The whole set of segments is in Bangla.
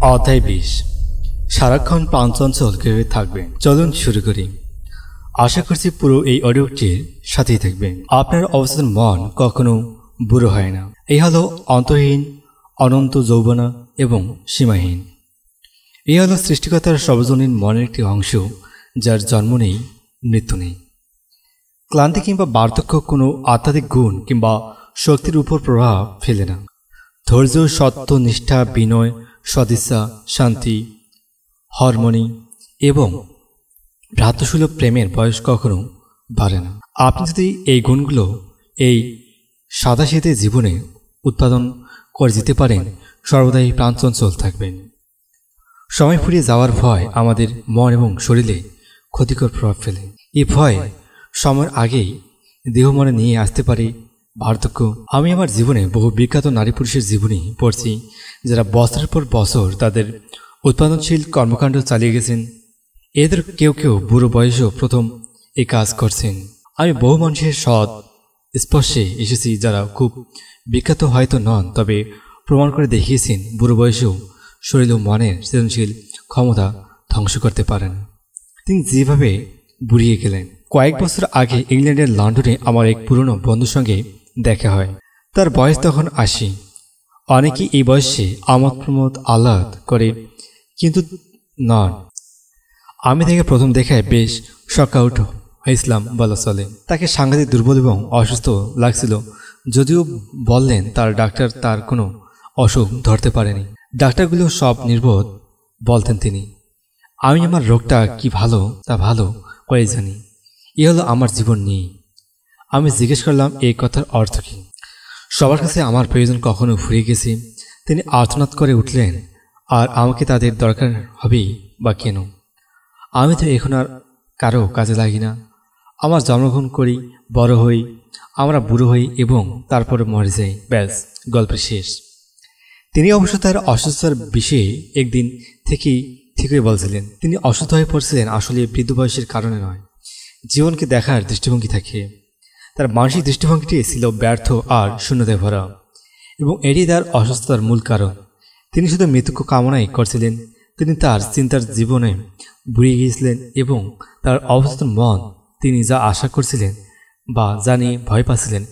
অধ্যায় ২০। সারাক্ষণ প্রাণচঞ্চল কিভাবে থাকবেন, চলুন শুরু করি। আশা করছি পুরো এই অডিওটির সাথেই থাকবেন। আপনার অবস্থান মন কখনো বুড়ো হয় না। এই হলো অন্তহীন, অনন্ত যৌবনা এবং সীমাহীন। এই হলো সৃষ্টিকর্তার সর্বজনীন মনের একটি অংশ, যার জন্ম নেই, মৃত্যু নেই। ক্লান্তি কিংবা বার্ধক্য কোনো আধ্যাত্মিক গুণ কিংবা শক্তির উপর প্রভাব ফেলে না। ধৈর্য, সত্য, নিষ্ঠা, বিনয়, সদিচ্ছা, শান্তি, হারমোনি এবং ভ্রাতৃসুলভ প্রেমের বয়স কখনো বাড়ে না। আপনি যদি এই গুণগুলো এই সাদাসিধে জীবনে উৎপাদন করে যেতে পারেন, সর্বদাই প্রাণচঞ্চল থাকবেন। সময় ফুরিয়ে যাওয়ার ভয় আমাদের মন এবং শরীরে ক্ষতিকর প্রভাব ফেলে। এই ভয় সময়ের আগেই দেহ মনে নিয়ে আসতে পারে বার্ধক্য। আমি আমার জীবনে বহু বিখ্যাত নারী পুরুষের জীবনী পড়ছি, যারা বছরের পর বছর তাদের উৎপাদনশীল কর্মকাণ্ড চালিয়ে গেছেন। এদের কেউ কেউ বুড়ো বয়সেও প্রথম এই কাজ করছেন। আমি বহু মানুষের সৎ স্পর্শে এসেছি, যারা খুব বিখ্যাত হয়তো নন, তবে প্রমাণ করে দেখিয়েছেন বুড়ো বয়সেও শরীর ও মনের সৃজনশীল ক্ষমতা ধ্বংস করতে পারেন। তিনি যেভাবে বুড়িয়ে গেলেন। কয়েক বছর আগে ইংল্যান্ডের লন্ডনে আমার এক পুরনো বন্ধুর সঙ্গে দেখা হয়। তার বয়স তখন ৮০। অনেকেই এই বয়সে আমোদ প্রমোদ আহ্লাদ করে, কিন্তু নন। আমি তাকে প্রথম দেখায় বেশ শকআউট হয়েছিলাম বলা চলে। তাকে সাংঘাতিক দুর্বল এবং অসুস্থ লাগছিল, যদিও বললেন তার ডাক্তার তার কোনো অসুখ ধরতে পারেনি। ডাক্তারগুলো সব নির্বোধ বলতেন তিনি। আমি আমার রোগটা কি ভালো তা ভালো করে জানি। এ হলো আমার জীবন নিয়ে। আমি জিজ্ঞেস করলাম এই কথার অর্থ কী। সবার কাছে আমার প্রয়োজন কখনো ফুরিয়ে গেছে, তিনি আর্তনাদ করে উঠলেন। আর আমাকে তাদের দরকার হবেই বা কেন? আমি তো এখন আর কারো কাজে লাগি না। আমার জন্মগ্রহণ করি, বড় হই, আমরা বুড়ো হই এবং তারপরে মরে যাই, ব্যাস, গল্পের শেষ। তিনি অবশ্য তার অসুস্থতার বিষয়ে একদিন থেকেই ঠিকই বলছিলেন। তিনি অসুস্থ হয়ে পড়ছিলেন আসলে বৃদ্ধ বয়সের কারণে নয়, জীবনকে দেখার দৃষ্টিভঙ্গি থাকে। তার মানসিক দৃষ্টিভঙ্গিটি ছিল ব্যর্থ আর শূন্যতায় ভরা, এবং এটি তার অসুস্থতার মূল কারণ। তিনি শুধু মৃত্যুকে কামনাই করছিলেন। তিনি তার চিন্তার জীবনে বুড়িয়ে গিয়েছিলেন এবং তার অবস্থার মন তিনি যা আশা করছিলেন বা যা নিয়ে ভয় পাচ্ছিলেন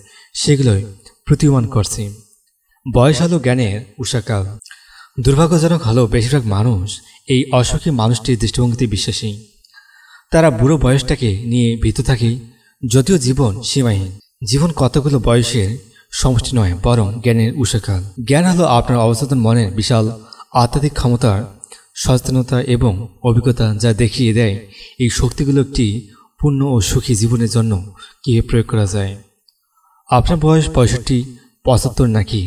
সেগুলোই প্রতীয়মান করছে। বয়স হলো জ্ঞানের উষাকাল। দুর্ভাগ্যজনক হলো বেশিরভাগ মানুষ এই অসুখী মানুষটির দৃষ্টিভঙ্গিতে বিশ্বাসী। তারা বুড়ো বয়সটাকে নিয়ে ভীত থাকে, যদিও জীবন সীমাহীন। জীবন কতগুলো বয়সের সমষ্টি নয়, বরং জ্ঞানের উষাকাল। জ্ঞান হলো আপনার অবচেতন মনের বিশাল আধ্যাত্মিক ক্ষমতার সচেতনতা এবং অভিজ্ঞতা, যা দেখিয়ে দেয় এই শক্তিগুলো একটি পূর্ণ ও সুখী জীবনের জন্য কীভাবে প্রয়োগ করা যায়। আপনার বয়স ৬৫, ৭৫ নাকি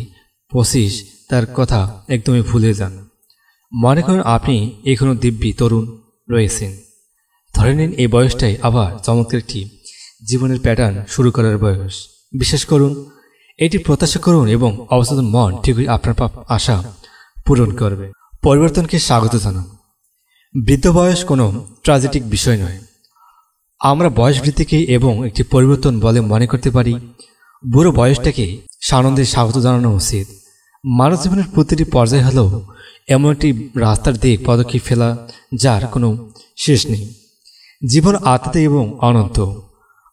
২৫, তার কথা একদমই ভুলে যান। মনে করেন আপনি এখনও দিব্যি তরুণ রয়েছেন। ধরে নিন এই বয়সটাই আবার চমৎকার একটি জীবনের প্যাটার্ন শুরু করার বয়স। বিশ্বাস করুন, এটি প্রত্যাশা করুন এবং অবচেতন মন ঠিকই আপনার আশা পূরণ করবে। পরিবর্তনকে স্বাগত জানান। বৃদ্ধ বয়স কোনো ট্র্যাজেডিক বিষয় নয়। আমরা বয়স বৃদ্ধিকে এবং একটি পরিবর্তন বলে মনে করতে পারি। বুড়ো বয়সটাকে সানন্দে স্বাগত জানানো উচিত। মানব জীবনের প্রতিটি পর্যায় হলো এমন একটি রাস্তার দিক পদক্ষেপ ফেলা যার কোনো শেষ নেই। জীবন আত্মাতে এবং অনন্ত।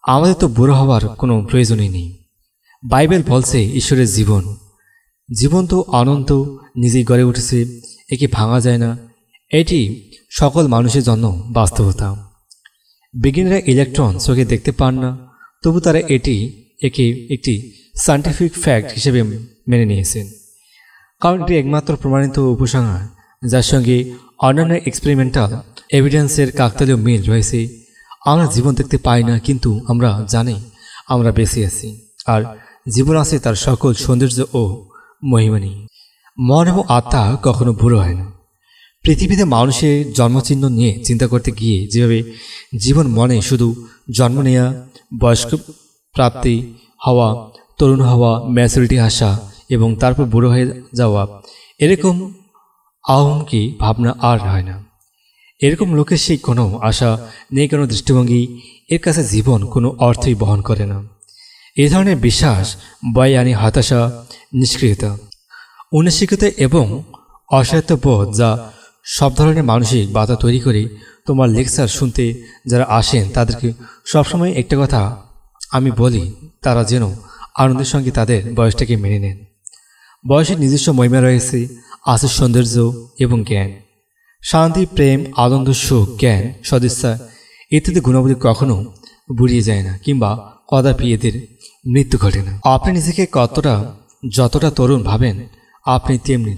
আমাদের তো বুড়ো হওয়ার কোনো প্রয়োজনই নেই। বাইবেল বলছে ঈশ্বরের জীবন, জীবন তো অনন্ত, নিজেই গড়ে উঠেছে, একে ভাঙা যায় না। এটি সকল মানুষের জন্য বাস্তবতা। বিজ্ঞানীরা ইলেকট্রন চোখে দেখতে পান না, তবু তারা একে একটি সায়েন্টিফিক ফ্যাক্ট হিসেবে মেনে নিয়েছেন, কারণ এটি একমাত্র প্রমাণিত উপসংহার যার সঙ্গে অন্যান্য এক্সপেরিমেন্টাল এভিডেন্সের কাকতালীয় মিল রয়েছে। আমরা জীবন দেখতে পাই না, কিন্তু আমরা জানি আমরা বেঁচে আছি, আর জীবন আছে তার সকল সৌন্দর্য ও মহিমা নিয়ে। মন এবং আত্মা কখনো বুড়ো হয় না। পৃথিবীতে মানুষের জন্মচিহ্ন নিয়ে চিন্তা করতে গিয়ে যেভাবে জীবন মনে শুধু জন্ম নেওয়া, বয়স্ক প্রাপ্তি হওয়া, তরুণ হওয়া, ম্যাচুরিটি আসা এবং তারপর বুড়ো হয়ে যাওয়া, এরকম আহমকি ভাবনা আর হয় না। এরকম লোকের সেই কোনো আশা নেই, কোনো দৃষ্টিভঙ্গি, এর কাছে জীবন কোনো অর্থই বহন করে না। এ ধরনের বিশ্বাস বয়ে আনে হতাশা, নিষ্ক্রিয়তা, অনিশ্চয়তা এবং অসহায়ত্ববোধ যা সব ধরনের মানসিক বাধা তৈরি করে। তোমার লেকচার শুনতে যারা আসেন তাদেরকে সবসময় একটা কথা আমি বলি, তারা যেন আনন্দের সঙ্গে তাদের বয়সটাকে মেনে নেন। বয়সের নিজস্ব মহিমা রয়েছে, আছে সৌন্দর্য এবং জ্ঞান, শান্তি, প্রেম, আনন্দ, সুখ, জ্ঞান, সদিচ্ছা ইত্যাদি গুণাবলী কখনো বুড়িয়ে যায় না কিংবা কদাপি এদের মৃত্যু ঘটে না। আপনি নিজেকে যতটা তরুণ ভাবেন আপনি তেমনি।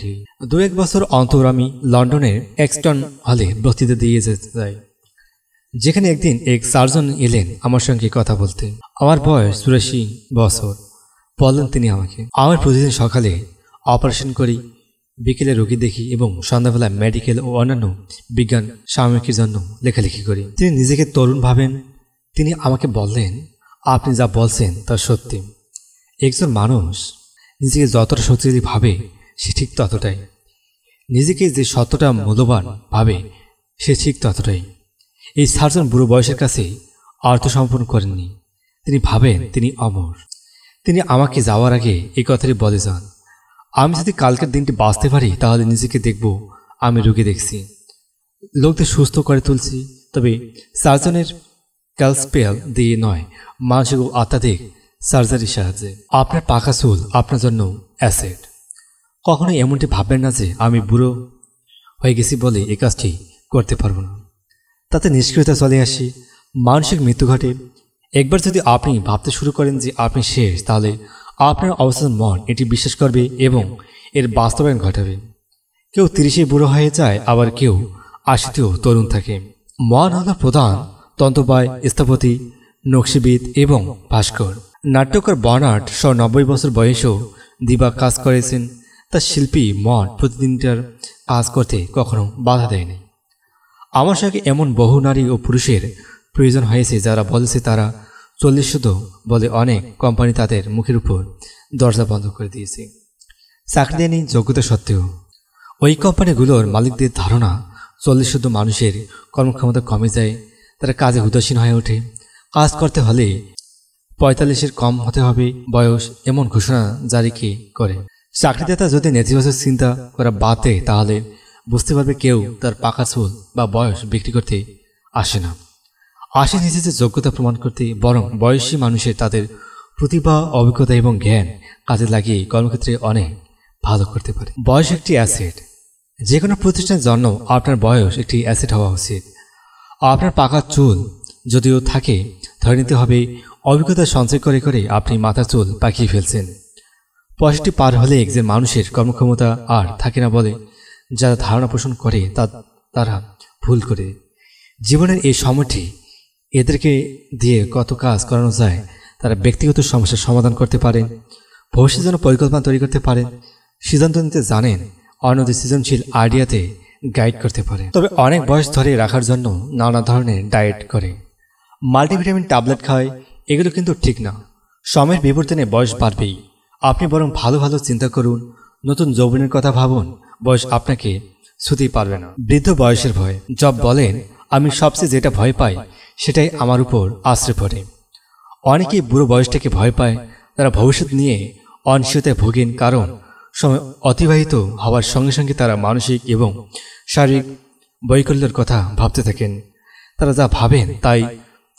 2-1 বছর অন্তর আমি লন্ডনের এক্সটন হলে বক্তৃতা দিয়ে যেতে চাই, যেখানে একদিন এক সার্জন এলেন আমার সঙ্গে কথা বলতে। আমার বয়স 84 বছর। বললেন তিনি আমাকে, আমার প্রতিদিন সকালে অপারেশন করি, বিকেলে রোগী দেখি এবং সন্ধ্যাবেলা মেডিকেল ও অন্যান্য বিজ্ঞান সাময়িকীর জন্য লেখালেখি করি। তিনি নিজেকে তরুণ ভাবেন। তিনি আমাকে বললেন, আপনি যা বলছেন তা সত্যি। একজন মানুষ নিজেকে যতটা শক্তিশালী ভাবে সে ঠিক ততটাই, নিজেকে যে সত্যটা মূল্যবান ভাবে সে ঠিক ততটাই। এই সার্জন বুড়ো বয়সের কাছে আত্মসমর্পণ করেননি। তিনি ভাবেন তিনি অমর। তিনি আমাকে যাওয়ার আগে এই কথাটি বলে যান, আমি যদি কালকের দিনটি বাঁচতে পারি তাহলে নিজেকে দেখব আমি রোগী দেখছি, লোকদের সুস্থ করে তুলছি, তবে সার্জনের ক্যালস্পেল দিয়ে নয়, মানসিক ও আত্মাধিক সার্জারির সাহায্যে। আপনার পাকা চুল আপনার জন্য অ্যাসেট। কখনো এমনটি ভাববেন না যে আমি বুড়ো হয়ে গেছি বলে এই কাজটি করতে পারবো না। তাতে নিষ্ক্রিয়তা চলে আসি, মানসিক মৃত্যু ঘটে। একবার যদি আপনি ভাবতে শুরু করেন যে আপনি শেষ, তাহলে আপনার অবস্থান মন এটি বিশ্বাস করবে এবং এর বাস্তবায়ন ঘটাবে। কেউ 30-এ বুড়ো হয়ে যায়, আবার কেউ 80-তেও তরুণ থাকে। মন হল প্রধান তন্ত্রবায়, স্থপতি, নকশিবিদ এবং ভাস্কর। নাট্যকার বার্নার্ড 90 বছর বয়সেও দিবা কাজ করেছেন। তার শিল্পী মন প্রতিদিনটার কাজ করতে কখনো বাধা দেয়নি। আমার সঙ্গে এমন বহু নারী ও পুরুষের প্রয়োজন হয়েছে যারা বলেছে তারা 40 শুধু বলে অনেক কোম্পানি তাদের মুখের উপর দরজা বন্ধ করে দিয়েছে চাকরি দেয়নি যোগ্যতা সত্ত্বেও। ওই কোম্পানিগুলোর মালিকদের ধারণা 40 শুধু মানুষের কর্মক্ষমতা কমে যায়, তারা কাজে উদাসীন হয়ে ওঠে। কাজ করতে হলে 45-এর কম হতে হবে বয়স, এমন ঘোষণা জারি করে। চাকরিদাতা যদি নেতিবাচক চিন্তা করা বাদ দেয় তাহলে বুঝতে পারবে কেউ তার পাকা চুল বা বয়স বিক্রি করতে আসে না, আসে নিজেদের যোগ্যতা প্রমাণ করতে। বরং বয়সী মানুষের তাদের প্রতিভা, অভিজ্ঞতা এবং জ্ঞান কাজে লাগিয়ে কর্মক্ষেত্রে অনেক ভালো করতে পারে। বয়স একটি অ্যাসেট। যে কোনো প্রতিষ্ঠানের জন্য আপনার বয়স একটি অ্যাসেট হওয়া উচিত। আপনার পাকা চুল যদিও থাকে, ধরে নিতে হবে অভিজ্ঞতা সঞ্চয় করে করে আপনি মাথার চুল পাকিয়ে ফেলছেন। 65 পার হলে একজন মানুষের কর্মক্ষমতা আর থাকে না বলে যারা ধারণা পোষণ করে তারা ভুল করে। জীবনের এই সময়টি এদেরকে দিয়ে কত কাজ করানো যায়, তারা ব্যক্তিগত সমস্যার সমাধান করতে পারেন, ভবিষ্যতের জন্য পরিকল্পনা তৈরি করতে পারেন, সিদ্ধান্ত নিতে জানেন, অন্যদের সৃজনশীল আইডিয়াতে গাইড করতে পারে। তবে অনেক বয়স ধরে রাখার জন্য নানা ধরনের ডায়েট করে, মাল্টিভিটামিন ট্যাবলেট খায়, এগুলো কিন্তু ঠিক না। সময়ের বিবর্তনে বয়স বাড়বেই। আপনি বরং ভালো ভালো চিন্তা করুন, নতুন যৌবনের কথা ভাবুন। বয়স আপনাকে ছুতেই পারবে না। বৃদ্ধ বয়সের ভয়। জব বলেন, আমি সবচেয়ে যেটা ভয় পাই সেটাই আমার উপর আশ্রে পড়ে। অনেকেই বুড়ো বয়সটাকে ভয় পায়। তারা ভবিষ্যৎ নিয়ে অনিশ্চয়তায় ভোগেন, কারণ সময় অতিবাহিত হওয়ার সঙ্গে সঙ্গে তারা মানসিক এবং শারীরিক বৈকল্যের কথা ভাবতে থাকেন। তারা যা ভাবেন তাই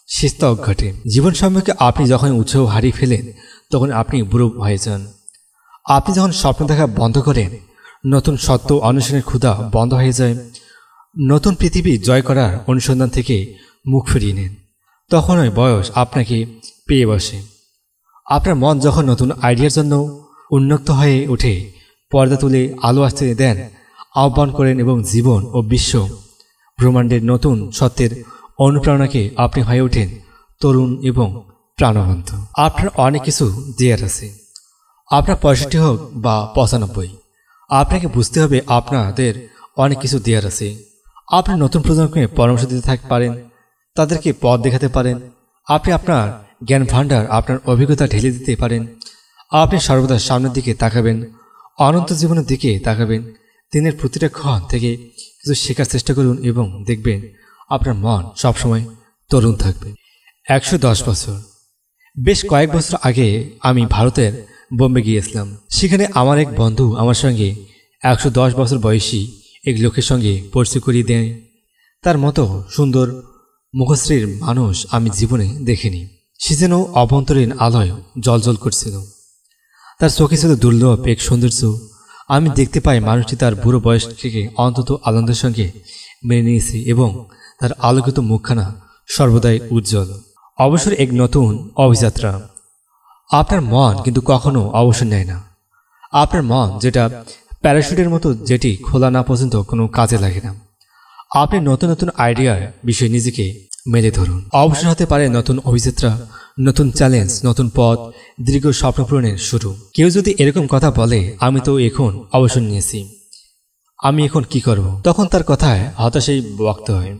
শেষতক ঘটে। জীবন সম্পর্কে আপনি যখন উৎসাহ হারিয়ে ফেলেন তখন আপনি বুড়ো হয়ে যান। আপনি যখন স্বপ্ন দেখা বন্ধ করেন, নতুন সত্য অন্বেষণের ক্ষুধা বন্ধ হয়ে যায়, নতুন পৃথিবী জয় করার অনুসন্ধান থেকে মুখ ফিরিয়ে নেন, তখনই বয়স আপনাকে পেয়ে বসে। আপনার মন যখন নতুন আইডিয়ার জন্য উন্মুক্ত হয়ে ওঠে, পর্দা তুলে আলো আসতে দেন, আহ্বান করেন এবং জীবন ও বিশ্ব ব্রহ্মাণ্ডের নতুন সত্যের অনুপ্রেরণাকে আপনি হয়ে ওঠেন তরুণ এবং প্রাণবন্ত। আপনার অনেক কিছু দেয়ার আছে। আপনার 65 হোক বা 95, আপনাকে বুঝতে হবে আপনাদের অনেক কিছু দেয়ার আছে। আপনি নতুন প্রজন্মকে পরামর্শ দিতে থাকতে পারেন, তাদেরকে পথ দেখাতে পারেন। আপনি আপনার জ্ঞান ভাণ্ডার, আপনার অভিজ্ঞতা ঢেলে দিতে পারেন। আপনি সর্বদা সামনের দিকে তাকাবেন, অনন্ত জীবনের দিকে তাকাবেন। দিনের প্রতিটা ক্ষণ থেকে কিছু শেখার চেষ্টা করুন এবং দেখবেন আপনার মন সবসময় তরুণ থাকবে। 110 বছর। বেশ কয়েক বছর আগে আমি ভারতের বোম্বে গিয়েছিলাম। সেখানে আমার এক বন্ধু আমার সঙ্গে 110 বছর বয়সী এক লোকের সঙ্গে পরিচয় করিয়ে দেয়। তার মতো সুন্দর মুখশ্রীর মানুষ আমি জীবনে দেখিনি। সে যেন অভ্যন্তরীণ আলোয় জ্বলজ্বল করছিল। তার চোখে ছিল দুর্লভ এক সৌন্দর্য। আমি দেখতে পাই মানুষটি তার বুড়ো বয়স থেকে অন্তত আনন্দের সঙ্গে মেনে নিয়েছে এবং তার আলোকিত মুখখানা সর্বদাই উজ্জ্বল। অবসর এক নতুন অভিযাত্রা। আপনার মন কিন্তু কখনো অবসর নেয় না। আপনার মন যেটা প্যারাশুটের মতো, যেটি খোলা না পর্যন্ত কোনো কাজে লাগে না। আপনি নতুন নতুন আইডিয়ার বিষয়ে নিজেকে মেলে ধরুন। অবসর হতে পারে নতুন অভিযাত্রা, নতুন চ্যালেঞ্জ, নতুন পথ, দীর্ঘ স্বপ্ন পূরণের শুরু। কেউ যদি এরকম কথা বলে, আমি তো এখন অবসর নিয়েছি, আমি এখন কি করব, তখন তার কথায় হতাশাই বক্ত হয়।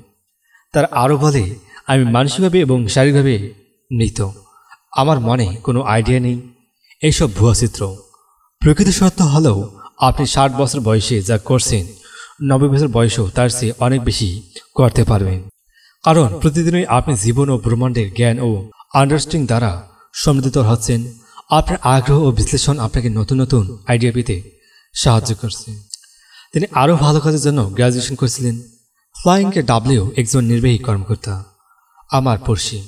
তার আরও বলে, আমি মানসিকভাবে এবং শারীরিকভাবে মৃত, আমার মনে কোনো আইডিয়া নেই। এইসব ভুয়া চিত্র। প্রকৃত সত্য হলেও আপনি 60 বছর বয়সে যা করছেন, 90 বছর বয়সেও তার চেয়ে অনেক বেশি করতে পারবেন। কারণ প্রতিদিনই আপনি জীবন ও ব্রহ্মাণ্ডের জ্ঞান ও আন্ডারস্ট্যান্ডিং দ্বারা সমৃদ্ধ হচ্ছেন। আপনার আগ্রহ ও বিশ্লেষণ আপনাকে নতুন নতুন আইডিয়া পেতে সাহায্য করছে। তিনি আরও ভালো কাজের জন্য গ্র্যাজুয়েশন করেছিলেন। ফ্লাইং-এ ডাব্লিউ একজন নির্বাহী কর্মকর্তা, আমার পড়শি।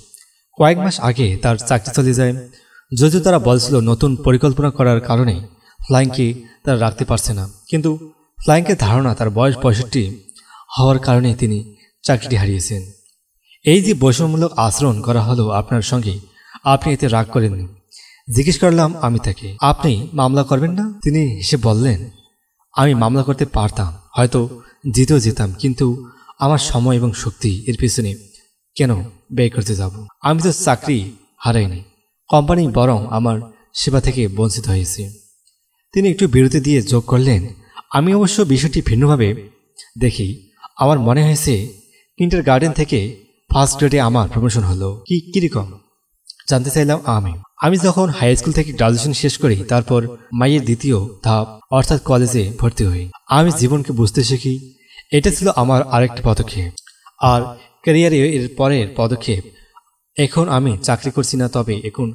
কয়েক মাস আগে তার চাকরি চলে যায়। যদিও তারা বলছিল নতুন পরিকল্পনা করার কারণে ফ্লাইং-কে তারা রাখতে পারছে না, কিন্তু ফ্লাইং-এর ধারণা তার বয়স 65 হওয়ার কারণে তিনি চাকরিটি হারিয়েছেন। এই যে বৈষম্যমূলক আচরণ করা হলো আপনার সঙ্গে, আপনি এতে রাগ করেননি। জিজ্ঞেস করলাম আমি তাকে, আপনি মামলা করবেন না? তিনি হেসে বললেন, আমি মামলা করতে পারতাম, হয়তো জিতেও যেতাম, কিন্তু আমার সময় এবং শক্তি এর পেছনে কেন ব্যয় করতে যাব? আমি তো চাকরি হারাইনি, কোম্পানি বরং আমার সেবা থেকে বঞ্চিত হয়েছে। তিনি একটু বিরতি দিয়ে যোগ করলেন, আমি অবশ্য বিষয়টি ভিন্নভাবে দেখি। আমার মনে হয়েছে কিন্ডার গার্ডেন থেকে ফার্স্ট গ্রেডে আমার প্রমোশন হলো। কিরকম জানতে চাইলাম আমি যখন হাই স্কুল থেকে গ্রাজুয়েশন শেষ করি, তারপর মাইয়ের দ্বিতীয় ধাপ অর্থাৎ কলেজে ভর্তি হই। আমি জীবনকে বুঝতে শিখি। এটা ছিল আমার আরেকটি পদক্ষেপ। আর ক্যারিয়ারে এর পরের পদক্ষেপ, এখন আমি চাকরি করছি না, তবে এখন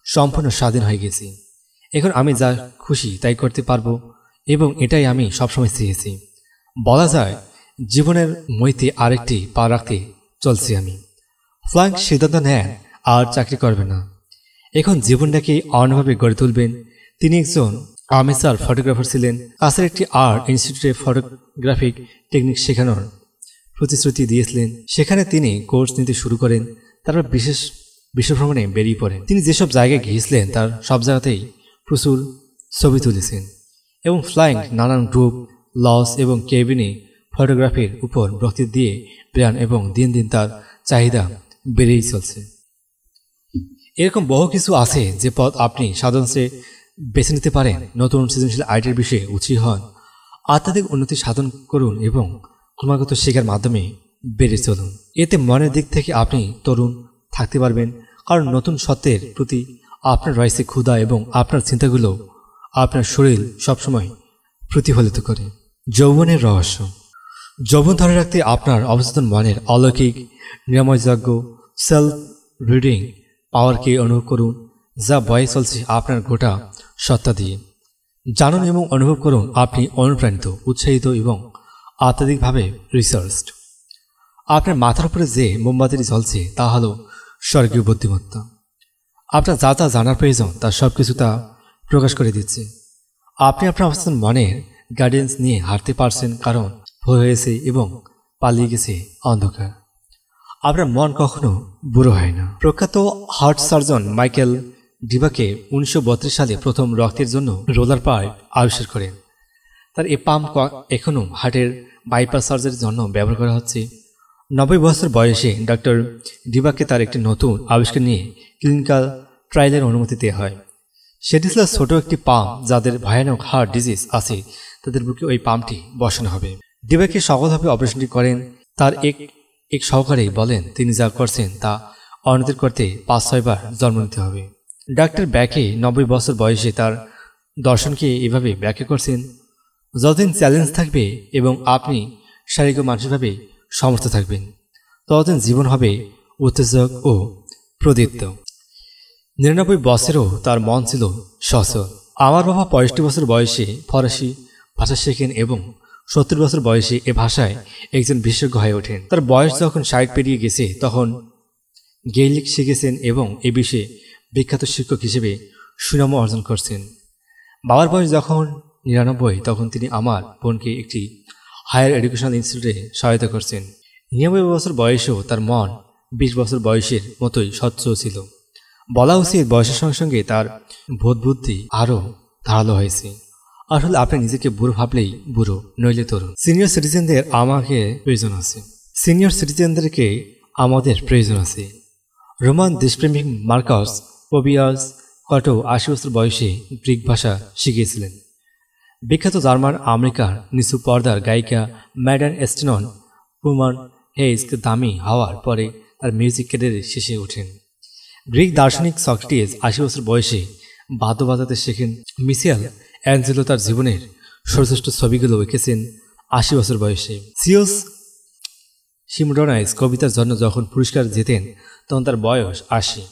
সম্পূর্ণ স্বাধীন হয়ে গেছি। এখন আমি যা খুশি তাই করতে পারবো, এবং এটাই আমি সবসময় চেয়েছি। বলা যায় জীবনের মইতে আরেকটি পা রাখতে চলছি আমি। ফ্লাইং সিদ্ধান্ত নেন আর চাকরি করবে না, এখন জীবনটাকে অন্যভাবে গড়ে তুলবেন। তিনি একজন আমেচার ফটোগ্রাফার ছিলেন। কাছের একটি আর্ট ইনস্টিটিউটে ফটোগ্রাফিক টেকনিক শেখানোর প্রতিশ্রুতি দিয়েছিলেন। সেখানে তিনি কোর্স নিতে শুরু করেন। তারপর বিশেষ বিশ্বভ্রমণে বেরিয়ে পড়েন। তিনি যেসব জায়গায় গিয়েছিলেন তার সব জায়গাতেই প্রচুর ছবি তুলেছেন এবং ফ্লাইং নানান গ্রুপ, লজ এবং কেবিনে ফটোগ্রাফির উপর বক্তৃতা দিয়ে বেড়ান এবং দিন দিন তার চাহিদা বেড়েই চলছে। এরকম বহু কিছু আছে যে পথ আপনি সাধারণত বেছে নিতে পারেন। নতুন সৃজনশীল আইডিয়ার বিষয়ে উৎসাহী হন, আধ্যাত্মিক উন্নতি সাধন করুন এবং ক্রমাগত শেখার মাধ্যমে বেড়ে চলুন। এতে মনের দিক থেকে আপনি তরুণ থাকতে পারবেন, কারণ নতুন সত্যের প্রতি আপনার রয়েছে ক্ষুধা এবং আপনার চিন্তাগুলো আপনার শরীর সবসময় প্রতিফলিত করে। যৌবনের রহস্য। যৌবন ধরে রাখতে আপনার অবচেতন মনের অলৌকিক নিরাময়যোগ্য সেলফ রিডিং পাওয়ারকে অনুভব করুন, যা বয়ে চলছে আপনার গোটা সত্তা দিয়ে। জানুন এবং অনুভব করুন আপনি অনুপ্রাণিত, উৎসাহিত এবং আধ্যাত্মিকভাবে রিসার্চড। আপনার মাথার উপরে যে মোমবাতিটি জ্বলছে তা হল স্বর্গীয় বুদ্ধিমত্তা। আপনার যা যা জানার প্রয়োজন তার সব কিছু তা প্রকাশ করে দিচ্ছে। আপনি আপনার অবস্থান মনের গাইডেন্স নিয়ে হাঁটতে পারছেন, কারণ ভয় হয়েছে এবং পালিয়ে গেছে অন্ধকার। আপনার মন কখনো বুড়ো হয় না। প্রখ্যাত হার্ট সার্জন মাইকেল ডিবাকে 1932 সালে প্রথম রক্তের জন্য রোলার পাইপ আবিষ্কার করেন। তার এই পাম্প এখনও হার্টের বাইপাস সার্জারির জন্য ব্যবহার করা হচ্ছে। 90 বছর বয়সে ডক্টর ডিবাকে তার একটি নতুন আবিষ্কার নিয়ে ক্লিনিক্যাল ট্রায়ালের অনুমতি দেওয়া হয়। সেটি ছিল ছোট একটি পাম্প। যাদের ভয়ানক হার্ট ডিজিজ আছে তাদের বুকে ওই পাম্পটি বসানো হবে। ডিবাকে সফলভাবে অপারেশনটি করেন। তার এক সহকারী বলেন, তিনি যা করছেন তা অন্যদের করতে 5-6 বার জন্ম নিতে হবে। ডাক্তার ব্যাকে 90 বছর বয়সে তার দর্শনকে এভাবে ব্যাখ্যা করছেন, যতদিন চ্যালেঞ্জ থাকবে এবং আপনি শারীরিক ও মানসিকভাবে সমর্থ থাকবেন, ততদিন জীবন হবে উত্তেজক ও প্রদীপ্ত। 99 বছরেও তার মন ছিল সচল। আমার বাবা 65 বছর বয়সে ফরাসি ভাষা শেখেন এবং 70 বছর বয়সে এ ভাষায় একজন বিশেষজ্ঞ হয়ে ওঠেন। তার বয়স যখন 60 পেরিয়ে গেছে তখন গেইলিক শিখেছেন এবং এ বিষয়ে বিখ্যাত শিক্ষক হিসেবে সুনামও অর্জন করছেন। বাবার বয়স যখন 99 তখন তিনি আমার বোনকে একটি হায়ার এডুকেশনাল ইনস্টিটিউটে সহায়তা করছেন। 99 বছর বয়সেও তার মন 20 বছর বয়সের মতোই স্বচ্ছ ছিল। বলা উচিত বয়সের সঙ্গে সঙ্গে তার বোধবুদ্ধি আরও ধারালো হয়েছে। আসলে আপনি নিজেকে বুড়ো ভাবলেই বুড়ো, নইলে তরুণ। সিনিয়র সিটিজেনদের আমাকে প্রয়োজন আছে। সিনিয়র সিটিজেনদেরকে আমাদের প্রয়োজন আছে। রোমান দেশপ্রেমিক মার্কাস পবিয়াস কটো 80 বছর বয়সে গ্রিক ভাষা শিখিয়েছিলেন। বিখ্যাত জার্মান আমেরিকার নিচু পর্দার গায়িকা ম্যাডান এস্টেনন পুমান হেইস্ক দামি হওয়ার পরে তার মিউজিক ক্যারিয়ারের শেষে ওঠেন। গ্রিক দার্শনিক সক্রেটিস 80 বছর বয়সে বাদ্য বাজাতে শেখেন। মিশেল অ্যাঞ্জেলো তার জীবনের সর্বশ্রেষ্ঠ ছবিগুলো এঁকেছেন 80 বছর বয়সে। সিওস সিমডনাইস কবিতার জন্য যখন পুরস্কার জেতেন তখন তার বয়স 80।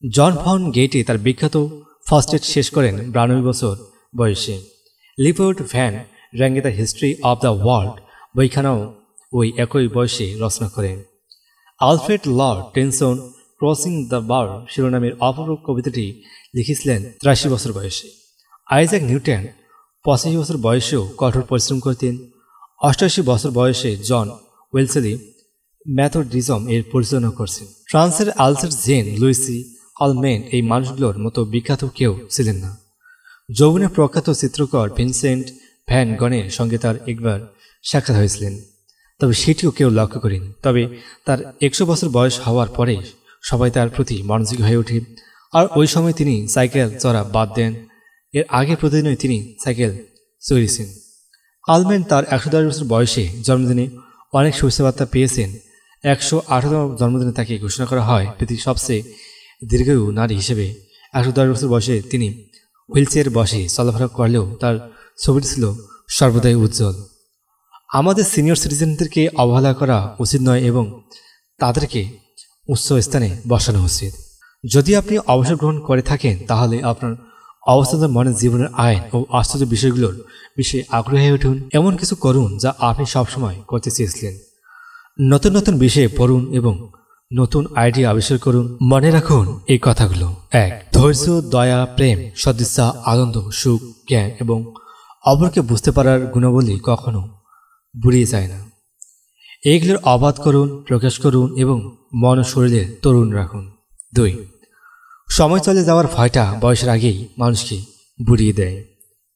জন ভন গেটে তার বিখ্যাত ফার্স্ট এড শেষ করেন 92 বছর বয়সে। Leopold von Ranke the history of the world বইখানাও ওই একই বয়সে রচনা করেন। Alfred Lord Tennyson crossing the bar শিরোনামের অপূর্ব কবিতাটি লিখেছিলেন 83 বছর বয়সে। আইজ্যাক নিউটন 85 বছর বয়সেও কঠোর পরিশ্রম করতেন। 88 বছর বয়সে জন ওয়েলসলি ম্যাথোডিজম এর পরিচালনা করছেন। ফ্রান্সের আলসার জেন লুইসি আলমেন্ট এই মানুষগুলোর মতো বিখ্যাত কেউ ছিলেন না। যৌবনের প্রখ্যাত চিত্রকর ভিনসেন্ট ভ্যান গনের সঙ্গে তার একবার সাক্ষাৎ হয়েছিলেন, তবে সেটিও কেউ লক্ষ্য করেনি। তবে তার 100 বছর বয়স হওয়ার পরে সবাই তার প্রতি মনোযোগী হয়ে ওঠে, আর ওই সময় তিনি সাইকেল চড়া বাদ দেন। এর আগে প্রতিদিনই তিনি সাইকেল চড়িয়েছেন। আলমেন্ট তার 110 বছর বয়সে জন্মদিনে অনেক শুভেচ্ছাবার্তা পেয়েছেন। 118তম জন্মদিনে তাকে ঘোষণা করা হয় পৃথিবীর সবচেয়ে দীর্ঘায়ু নারী হিসেবে। 110 বছর বয়সে তিনি হুইলচেয়ার বসে চলাফেরা করলেও তার ছবিটি ছিল সর্বদাই উজ্জ্বল। আমাদের সিনিয়র সিটিজেনদেরকে অবহেলা করা উচিত নয় এবং তাদেরকে উচ্চ স্থানে বসানো উচিত। যদি আপনি অবসর গ্রহণ করে থাকেন তাহলে আপনার অবস্থান মনে জীবনের আইন ও আশ্চর্য বিষয়গুলোর বিষয়ে আগ্রহী হয়ে উঠুন। এমন কিছু করুন যা আপনি সবসময় করতে চেয়েছিলেন। নতুন নতুন বিষয়ে পড়ুন এবং নতুন আইডিয়া আবিষ্কার করুন। মনে রাখুন এই কথাগুলো: 1. ধৈর্য, দয়া, প্রেম, সদিচ্ছা, আনন্দ, সুখ, জ্ঞান এবং অপরকে বুঝতে পারার গুণাবলী কখনো বুড়িয়ে যায় না। এইগুলোর অবাধ করুন, প্রকাশ করুন এবং মন ও শরীরে তরুণ রাখুন। 2. সময় চলে যাওয়ার ভয়টা বয়সের আগেই মানুষকে বুড়িয়ে দেয়।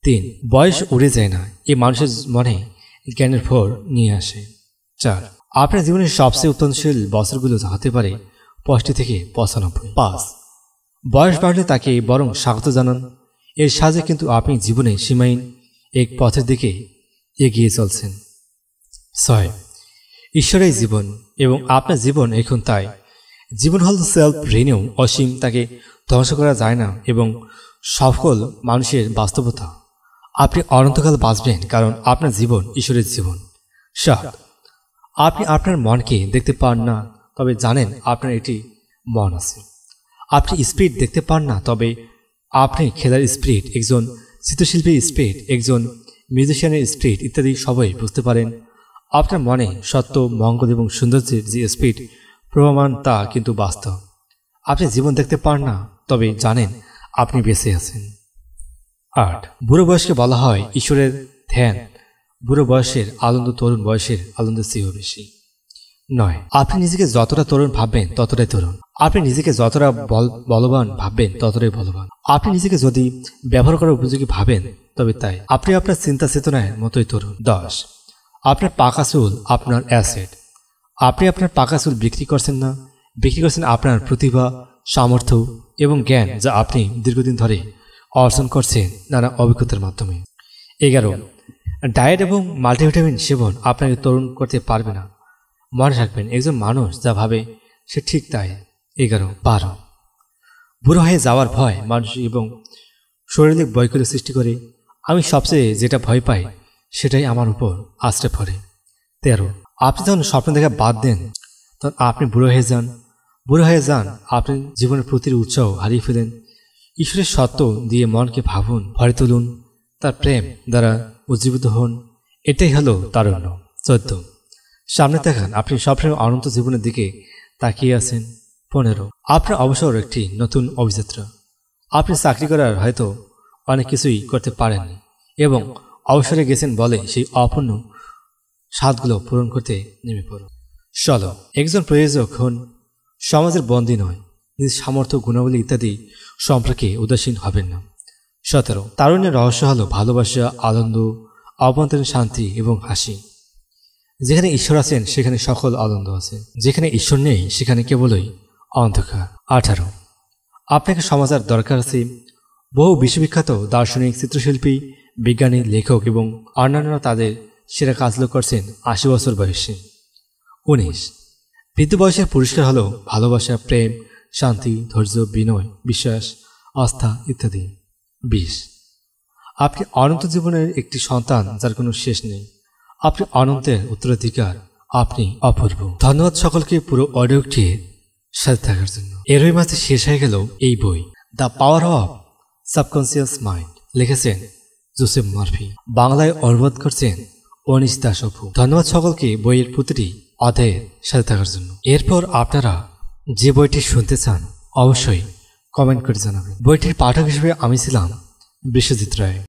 3. বয়স উড়ে যায় না, এই মানুষের মনে জ্ঞানের ভোর নিয়ে আসে। 4. আপনার জীবনের সবচেয়ে উত্তনশীল বছরগুলো হতে পারে 65 থেকে 95। 5. বয়স বাড়লে তাকে বরং স্বাগত জানান, এর সাহায্যে কিন্তু আপনি জীবনে সীমাহীন এক পথের দিকে এগিয়ে চলছেন। 6. ঈশ্বরের জীবন এবং আপনার জীবন এখন তাই। জীবন হল সেলফ রিনিউ, অসীম, তাকে ধ্বংস করা যায় না এবং সফল মানুষের বাস্তবতা। আপনি অনন্তকাল বাঁচবেন কারণ আপনার জীবন ঈশ্বরের জীবন। 7. আপনি আপনার মনকে দেখতে পান না, তবে জানেন আপনার একটি মন আছে। আপনি স্পিরিট দেখতে পান না, তবে আপনি খেলার স্পিরিট, একজন চিত্রশিল্পীর স্পিরিট, একজন মিউজিশিয়ানের স্পিরিট ইত্যাদি সবাই বুঝতে পারেন। আপনার মনে সত্য, মঙ্গল এবং সৌন্দর্যের যে স্পিরিট প্রমাণ তা কিন্তু বাস্তব। আপনি জীবন দেখতে পান না, তবে জানেন আপনি বেঁচে আছেন। 8. বুড়ো বয়সকে বলা হয় ঈশ্বরের ধ্যান। বুড়ো বয়সের আনন্দ তরুণ বয়সের আনন্দের চেয়েও বেশি। 9. আপনি নিজেকে যতটা তরুণ ভাববেন ততটাই তরুণ। আপনি নিজেকে যতটা বলবান ভাববেন ততটাই বলবান। আপনি নিজেকে যদি ব্যবহার করার উপযোগী ভাবেন তবে তাই। আপনি আপনার চিন্তা চেতনার মতোই তরুণ। 10. আপনার পাকা চুল আপনার অ্যাসেট। আপনি আপনার পাকা চুল বিক্রি করছেন না, বিক্রি করছেন আপনার প্রতিভা, সামর্থ্য এবং জ্ঞান, যা আপনি দীর্ঘদিন ধরে অর্জন করছেন নানা অভিজ্ঞতার মাধ্যমে। 11. ডায়েট এবং মাল্টিভিটামিন সেবন আপনাকে তরুণ করতে পারবে না। মনে রাখবেন, একজন মানুষ যা ভাবে সে ঠিক তাই। 11. 12. বুড়ো হয়ে যাওয়ার ভয় মানসিক এবং শারীরিক বৈকল্য সৃষ্টি করে। আমি সবচেয়ে যেটা ভয় পাই সেটাই আমার উপর আছড়ে পড়ে। 13. আপনি যখন স্বপ্ন দেখা বাদ দেন তখন আপনি বুড়ো হয়ে যান। বুড়ো হয়ে যান, আপনি জীবনের প্রতির উৎসাহ হারিয়ে ফেলেন। ঈশ্বরের সত্য দিয়ে মনকে ভাবুন, ভরে তুলুন, তার প্রেম দ্বারা উজ্জীবিত হন, এটাই হলো তারুণ্য। 14 সামনে দেখান, আপনি সবসময় অনন্ত জীবনের দিকে তাকিয়ে আছেন। 15 আপনার অবসর একটি নতুন অভিযাত্রা। আপনি চাকরি করার হয়তো অনেক কিছুই করতে পারেননি এবং অবসরে গেছেন বলে সেই অপূর্ণ স্বাদগুলো পূরণ করতে নেমে পড়ুন। 16 একজন প্রয়োজক হন, সমাজের বন্দী নয়। নিজ সামর্থ্য, গুণাবলী ইত্যাদি সম্পর্কে উদাসীন হবেন না। 17 তারুণ্যের রহস্য হলো ভালোবাসা, আনন্দ, অভ্যন্তরীণ শান্তি এবং হাসি। যেখানে ঈশ্বর আছেন সেখানে সকল আনন্দ আছে, যেখানে ঈশ্বর নেই সেখানে কেবলই অন্ধকার। 18 আপনাকে সমাজের দরকার আছে। বহু বিশ্ববিখ্যাত দার্শনিক, চিত্রশিল্পী, বিজ্ঞানী, লেখক এবং অন্যান্যরা তাদের সেরা কাজগুলো করছেন 80 বছর বয়সে। 19 বৃদ্ধ বয়সের পুরস্কার হলো ভালোবাসা, প্রেম, শান্তি, ধৈর্য, বিনয়, বিশ্বাস, আস্থা ইত্যাদি। 20 আপনি অনন্ত জীবনের একটি সন্তান যার কোনো শেষ নেই। আপনি অনন্তের উত্তরাধিকার, আপনি অপূর্ব। ধন্যবাদ সকলকে পুরো অডিওটির সাথে থাকার জন্য। এরই মাঝে শেষ হয়ে গেল এই বই the power of subconscious mind, লিখেছেন জোসেফ মার্ফি, বাংলায় অনুবাদ করছেন অনিশ দাস অপু। ধন্যবাদ সকলকে বইয়ের প্রতিটি অধ্যায়ের সাথে থাকার জন্য। এরপর আপনারা যে বইটি শুনতে চান অবশ্যই কমেন্ট করে জানাবেন। বইটির পাঠক হিসেবে আমি ছিলাম বিশ্বজিৎ রায়।